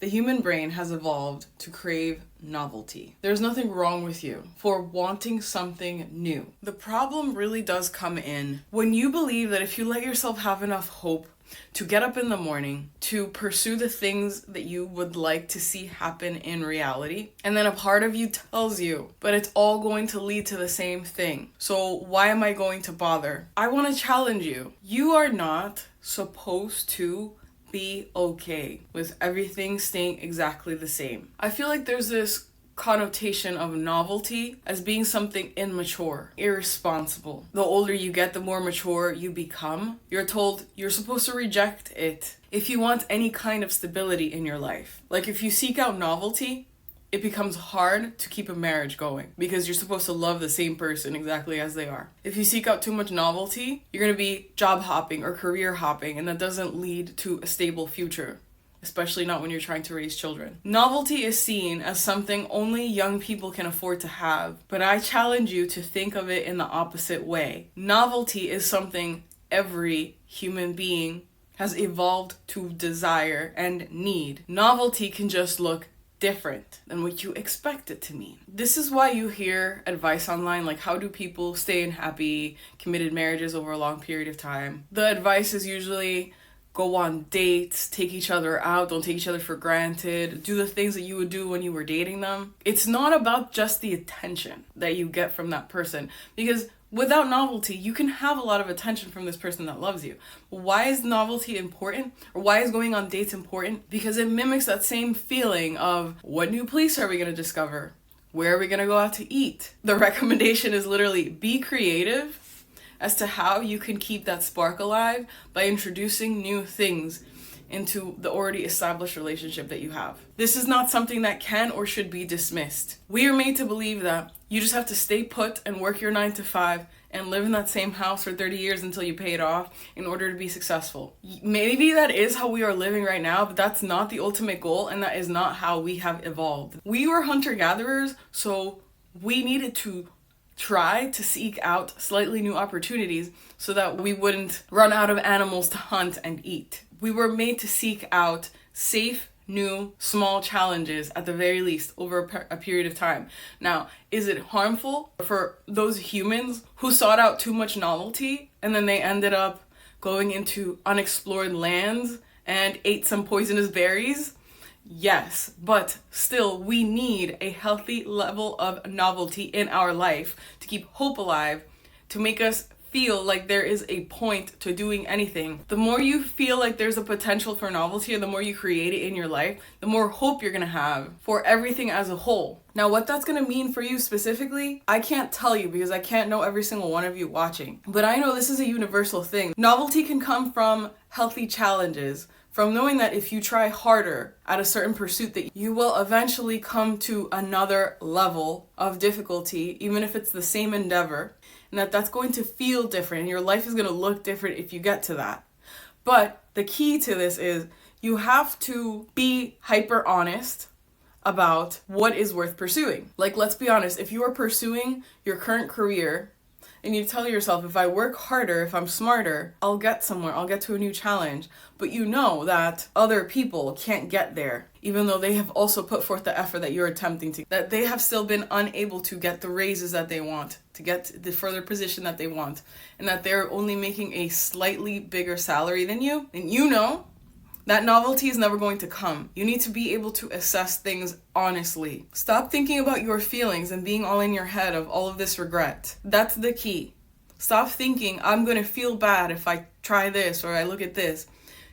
The human brain has evolved to crave novelty. There's nothing wrong with you for wanting something new. The problem really does come in when you believe that if you let yourself have enough hope to get up in the morning, to pursue the things that you would like to see happen in reality, and then a part of you tells you, but it's all going to lead to the same thing. So why am I going to bother? I want to challenge you. You are not supposed to be okay with everything staying exactly the same. I feel like there's this connotation of novelty as being something immature, irresponsible. The older you get, the more mature you become. You're told you're supposed to reject it if you want any kind of stability in your life. Like if you seek out novelty, it becomes hard to keep a marriage going because you're supposed to love the same person exactly as they are. If you seek out too much novelty, you're going to be job hopping or career hopping, and that doesn't lead to a stable future, especially not when you're trying to raise children. Novelty is seen as something only young people can afford to have, but I challenge you to think of it in the opposite way. Novelty is something every human being has evolved to desire and need. Novelty can just look different than what you expect it to mean. This is why you hear advice online like how do people stay in happy, committed marriages over a long period of time. The advice is usually go on dates, take each other out, don't take each other for granted, do the things that you would do when you were dating them. It's not about just the attention that you get from that person, because without novelty, you can have a lot of attention from this person that loves you. Why is novelty important? Or why is going on dates important? Because it mimics that same feeling of what new place are we going to discover? Where are we going to go out to eat? The recommendation is literally be creative as to how you can keep that spark alive by introducing new things into the already established relationship that you have. This is not something that can or should be dismissed. We are made to believe that you just have to stay put and work your 9 to 5 and live in that same house for 30 years until you pay it off in order to be successful. Maybe that is how we are living right now, but that's not the ultimate goal, and that is not how we have evolved. We were hunter-gatherers, so we needed to try to seek out slightly new opportunities so that we wouldn't run out of animals to hunt and eat. We were made to seek out safe, new, small challenges at the very least over a period of time. Now, is it harmful for those humans who sought out too much novelty and then they ended up going into unexplored lands and ate some poisonous berries? Yes, but still, we need a healthy level of novelty in our life to keep hope alive, to make us feel like there is a point to doing anything. The more you feel like there's a potential for novelty, or the more you create it in your life, the more hope you're gonna have for everything as a whole. Now, what that's gonna mean for you specifically, I can't tell you because I can't know every single one of you watching. But I know this is a universal thing. Novelty can come from healthy challenges, from knowing that if you try harder at a certain pursuit that you will eventually come to another level of difficulty, even if it's the same endeavor, and that's going to feel different and your life is going to look different if you get to that. But the key to this is you have to be hyper honest about what is worth pursuing. Like, let's be honest, if you are pursuing your current career and you tell yourself, if I work harder, if I'm smarter, I'll get somewhere, I'll get to a new challenge. But you know that other people can't get there, even though they have also put forth the effort that you're attempting to, that they have still been unable to get the raises that they want, to get the further position that they want, and that they're only making a slightly bigger salary than you, and you know that novelty is never going to come. You need to be able to assess things honestly. Stop thinking about your feelings and being all in your head of all of this regret. That's the key. Stop thinking, I'm going to feel bad if I try this or I look at this.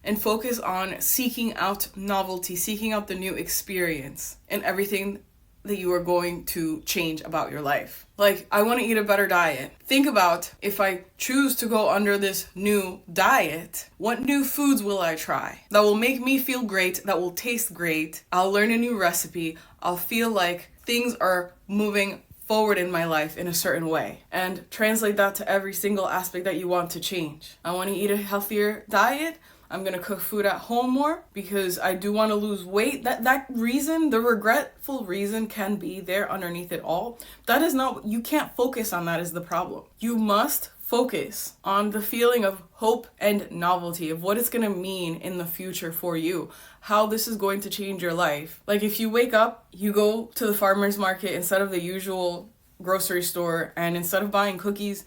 And focus on seeking out novelty, seeking out the new experience and everything that you are going to change about your life. Like, I want to eat a better diet. Think about, if I choose to go under this new diet, what new foods will I try that will make me feel great, that will taste great? I'll learn a new recipe. I'll feel like things are moving forward in my life in a certain way, and translate that to every single aspect that you want to change. I want to eat a healthier diet. I'm going to cook food at home more because I do want to lose weight. That reason, the regretful reason, can be there underneath it all. That is not, you can't focus on that as the problem. You must focus on the feeling of hope and novelty of what it's going to mean in the future for you, how this is going to change your life. Like if you wake up, you go to the farmer's market instead of the usual grocery store, and instead of buying cookies,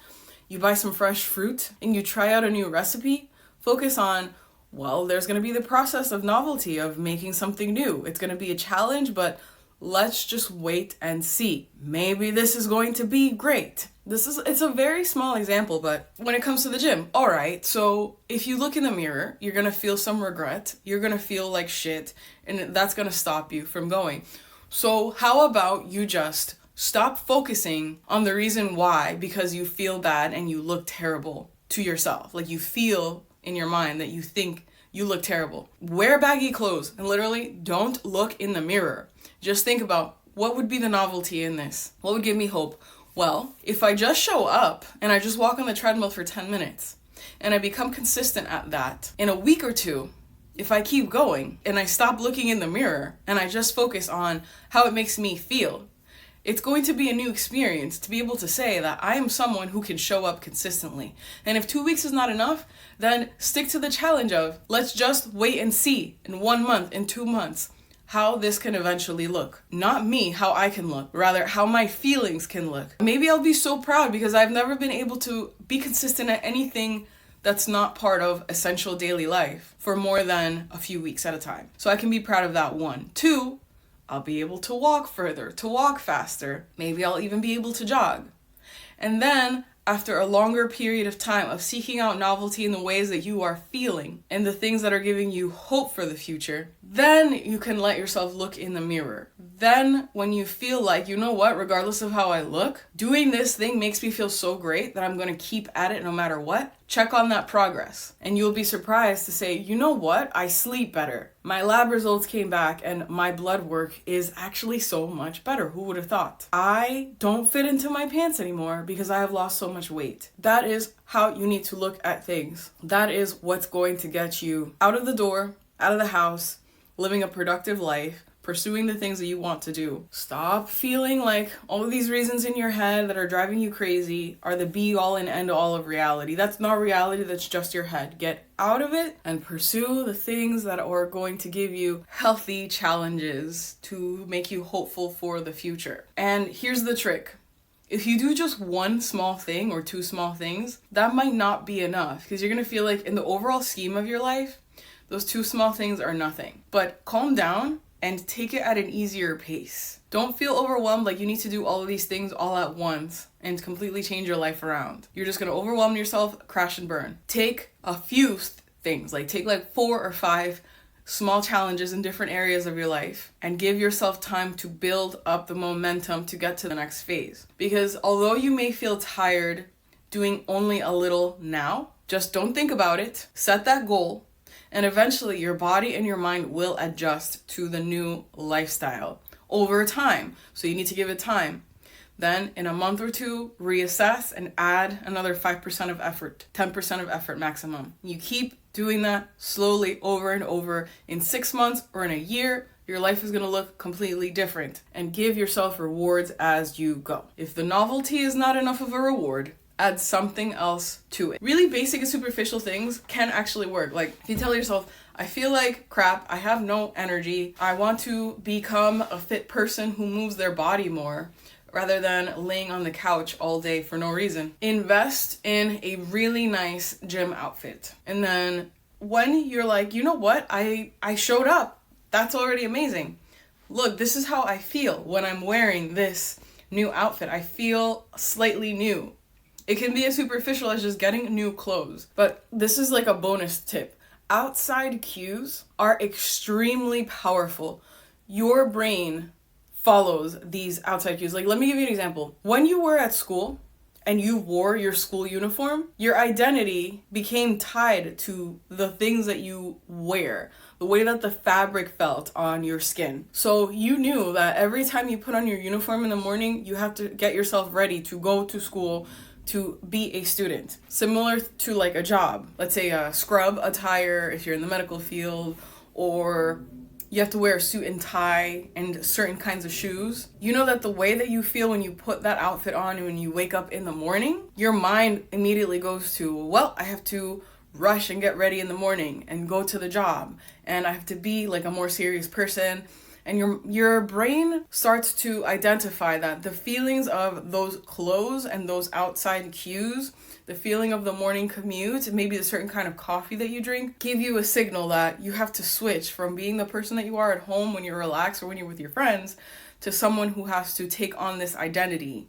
you buy some fresh fruit and you try out a new recipe. Focus on, well, there's going to be the process of novelty of making something new. It's going to be a challenge, but let's just wait and see. Maybe this is going to be great. It's a very small example, but when it comes to the gym, all right, so if you look in the mirror, you're going to feel some regret. You're going to feel like shit, and that's going to stop you from going. So how about you just stop focusing on the reason why, because you feel bad and you look terrible to yourself. Like you feel in your mind that you think you look terrible. Wear baggy clothes and literally don't look in the mirror. Just think about, what would be the novelty in this? What would give me hope? Well, if I just show up and I just walk on the treadmill for 10 minutes and I become consistent at that, in a week or two, if I keep going and I stop looking in the mirror and I just focus on how it makes me feel, it's going to be a new experience to be able to say that I am someone who can show up consistently. And if 2 weeks is not enough, then stick to the challenge of, let's just wait and see in 1 month, in 2 months, how this can eventually look. Not me, how I can look, rather how my feelings can look. Maybe I'll be so proud because I've never been able to be consistent at anything that's not part of essential daily life for more than a few weeks at a time. So I can be proud of that. 1. 2, I'll be able to walk further, to walk faster. Maybe I'll even be able to jog. And then, after a longer period of time of seeking out novelty in the ways that you are feeling and the things that are giving you hope for the future, then you can let yourself look in the mirror. Then when you feel like, you know what, regardless of how I look, doing this thing makes me feel so great that I'm going to keep at it no matter what, check on that progress. And you'll be surprised to say, you know what, I sleep better. My lab results came back and my blood work is actually so much better. Who would have thought? I don't fit into my pants anymore because I have lost so much weight. That is how you need to look at things. That is what's going to get you out of the door, out of the house, living a productive life, pursuing the things that you want to do. Stop feeling like all of these reasons in your head that are driving you crazy are the be all and end all of reality. That's not reality, that's just your head. Get out of it and pursue the things that are going to give you healthy challenges to make you hopeful for the future. And here's the trick. If you do just one small thing or 2 small things, that might not be enough because you're going to feel like in the overall scheme of your life, those 2 small things are nothing. But calm down and take it at an easier pace. Don't feel overwhelmed like you need to do all of these things all at once and completely change your life around. You're just going to overwhelm yourself, crash and burn. Take a few things, take 4 or 5 small challenges in different areas of your life and give yourself time to build up the momentum to get to the next phase. Because although you may feel tired doing only a little now, just don't think about it. Set that goal. And eventually your body and your mind will adjust to the new lifestyle over time. So you need to give it time. Then in a month or 2, reassess and add another 5% of effort, 10% of effort maximum. You keep doing that slowly over and over. In 6 months or in a year, your life is going to look completely different. And give yourself rewards as you go. If the novelty is not enough of a reward, add something else to it. Really basic and superficial things can actually work. If you tell yourself, I feel like crap, I have no energy, I want to become a fit person who moves their body more rather than laying on the couch all day for no reason. Invest in a really nice gym outfit. And then when you're like, you know what, I showed up, that's already amazing. Look, this is how I feel when I'm wearing this new outfit. I feel slightly new. It can be as superficial as just getting new clothes. But this is a bonus tip. Outside cues are extremely powerful. Your brain follows these outside cues. Let me give you an example. When you were at school and you wore your school uniform, your identity became tied to the things that you wear, the way that the fabric felt on your skin. So you knew that every time you put on your uniform in the morning, you have to get yourself ready to go to school, to be a student. Similar to a job. Let's say a scrub attire if you're in the medical field, or you have to wear a suit and tie and certain kinds of shoes, you know that the way that you feel when you put that outfit on and when you wake up in the morning, your mind immediately goes to, well, I have to rush and get ready in the morning and go to the job, and I have to be like a more serious person. And your brain starts to identify that the feelings of those clothes and those outside cues, the feeling of the morning commute, maybe a certain kind of coffee that you drink, give you a signal that you have to switch from being the person that you are at home when you're relaxed or when you're with your friends to someone who has to take on this identity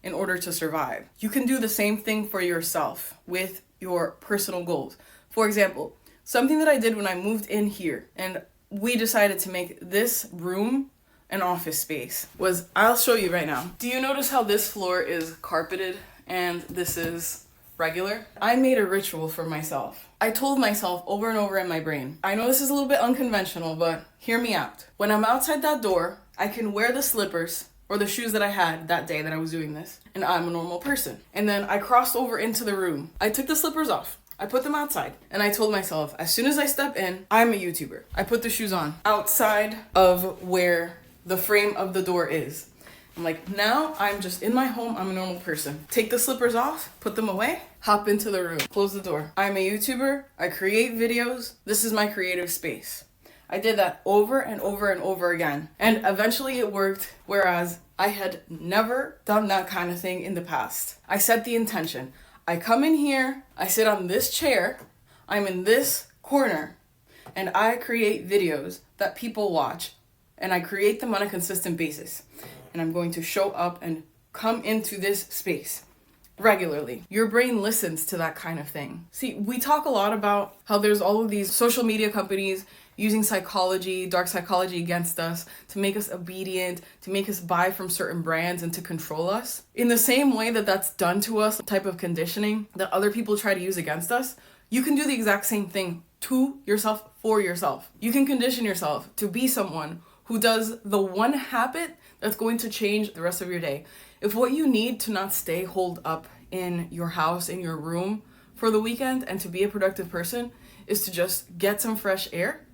in order to survive. You can do the same thing for yourself with your personal goals. For example, something that I did when I moved in here and we decided to make this room an office space was, I'll show you right now. Do you notice how this floor is carpeted and this is regular? I made a ritual for myself. I told myself over and over in my brain, I know this is a little bit unconventional, but hear me out. When I'm outside that door, I can wear the slippers or the shoes that I had that day that I was doing this, and I'm a normal person. And then I crossed over into the room. I took the slippers off. I put them outside and I told myself, as soon as I step in, I'm a YouTuber. I put the shoes on outside of where the frame of the door is. I'm like, now I'm just in my home. I'm a normal person. Take the slippers off, put them away, hop into the room, close the door. I'm a YouTuber. I create videos. This is my creative space. I did that over and over and over again. And eventually it worked, whereas I had never done that kind of thing in the past. I set the intention. I come in here, I sit on this chair, I'm in this corner, and I create videos that people watch, and I create them on a consistent basis. And I'm going to show up and come into this space regularly. Your brain listens to that kind of thing. See, we talk a lot about how there's all of these social media companies using psychology, dark psychology against us to make us obedient, to make us buy from certain brands and to control us. In the same way that that's done to us, type of conditioning that other people try to use against us, you can do the exact same thing to yourself, for yourself. You can condition yourself to be someone who does the one habit that's going to change the rest of your day. If what you need to not stay holed up in your house, in your room for the weekend and to be a productive person is to just get some fresh air,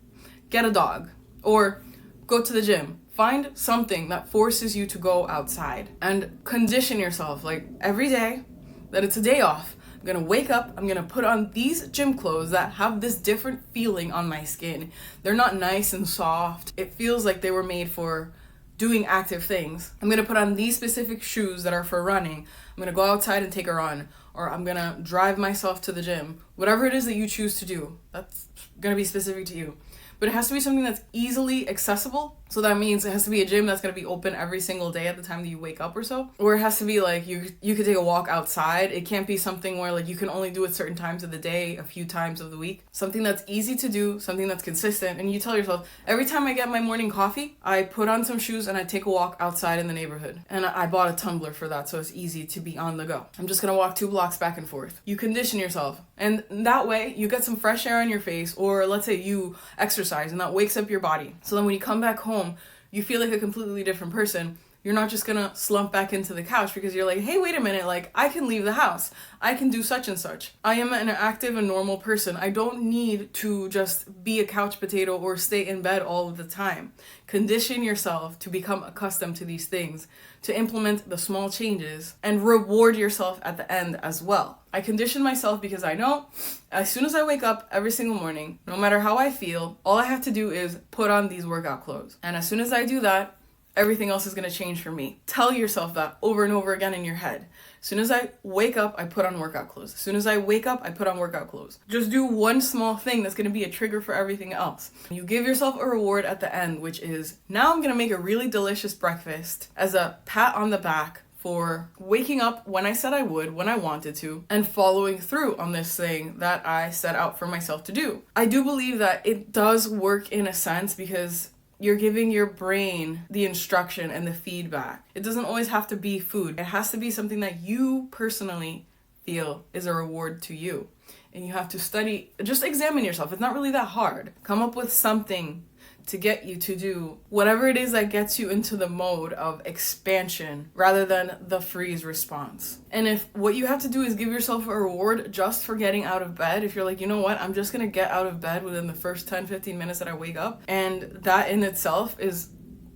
get a dog, or go to the gym. Find something that forces you to go outside and condition yourself, like every day that it's a day off. I'm gonna wake up, I'm gonna put on these gym clothes that have this different feeling on my skin. They're not nice and soft. It feels like they were made for doing active things. I'm gonna put on these specific shoes that are for running. I'm gonna go outside and take a run, or I'm gonna drive myself to the gym. Whatever it is that you choose to do, that's gonna be specific to you. But it has to be something that's easily accessible. So that means it has to be a gym that's going to be open every single day at the time that you wake up or so. Or it has to be like you could take a walk outside. It can't be something where like you can only do it certain times of the day, a few times of the week. Something that's easy to do, something that's consistent. And you tell yourself, every time I get my morning coffee, I put on some shoes and I take a walk outside in the neighborhood. And I bought a tumbler for that, so it's easy to be on the go. I'm just going to walk 2 blocks back and forth. You condition yourself. And that way you get some fresh air on your face, or let's say you exercise and that wakes up your body. So then when you come back home, you feel like a completely different person. You're not just gonna slump back into the couch because you're like, hey, wait a minute, like I can leave the house. I can do such and such. I am an active and normal person. I don't need to just be a couch potato or stay in bed all of the time. Condition yourself to become accustomed to these things, to implement the small changes and reward yourself at the end as well. I condition myself because I know as soon as I wake up every single morning, no matter how I feel, all I have to do is put on these workout clothes. And as soon as I do that, everything else is going to change for me. Tell yourself that over and over again in your head. As soon as I wake up, I put on workout clothes. As soon as I wake up, I put on workout clothes. Just do one small thing that's going to be a trigger for everything else. You give yourself a reward at the end, which is, now I'm going to make a really delicious breakfast as a pat on the back for waking up when I said I would, when I wanted to, and following through on this thing that I set out for myself to do. I do believe that it does work in a sense because you're giving your brain the instruction and the feedback. It doesn't always have to be food. It has to be something that you personally feel is a reward to you. And you have to study, just examine yourself. It's not really that hard. Come up with something to get you to do whatever it is that gets you into the mode of expansion rather than the freeze response. And if what you have to do is give yourself a reward just for getting out of bed, if you're like, you know what, I'm just gonna get out of bed within the first 10-15 minutes that I wake up, and that in itself is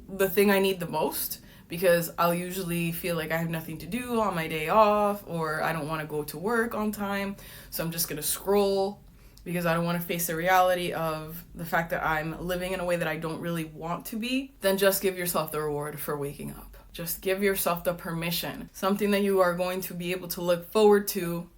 the thing I need the most, because I'll usually feel like I have nothing to do on my day off, or I don't want to go to work on time, so I'm just gonna scroll because I don't want to face the reality of the fact that I'm living in a way that I don't really want to be. Then just give yourself the reward for waking up. Just give yourself the permission, something that you are going to be able to look forward to,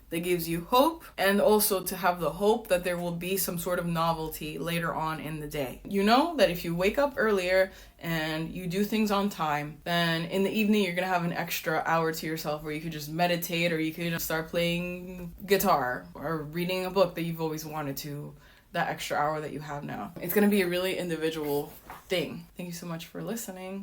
that gives you hope, and also to have the hope that there will be some sort of novelty later on in the day. You know that if you wake up earlier and you do things on time, then in the evening you're gonna have an extra hour to yourself where you could just meditate, or you could start playing guitar or reading a book that you've always wanted to, that extra hour that you have now. It's gonna be a really individual thing. Thank you so much for listening.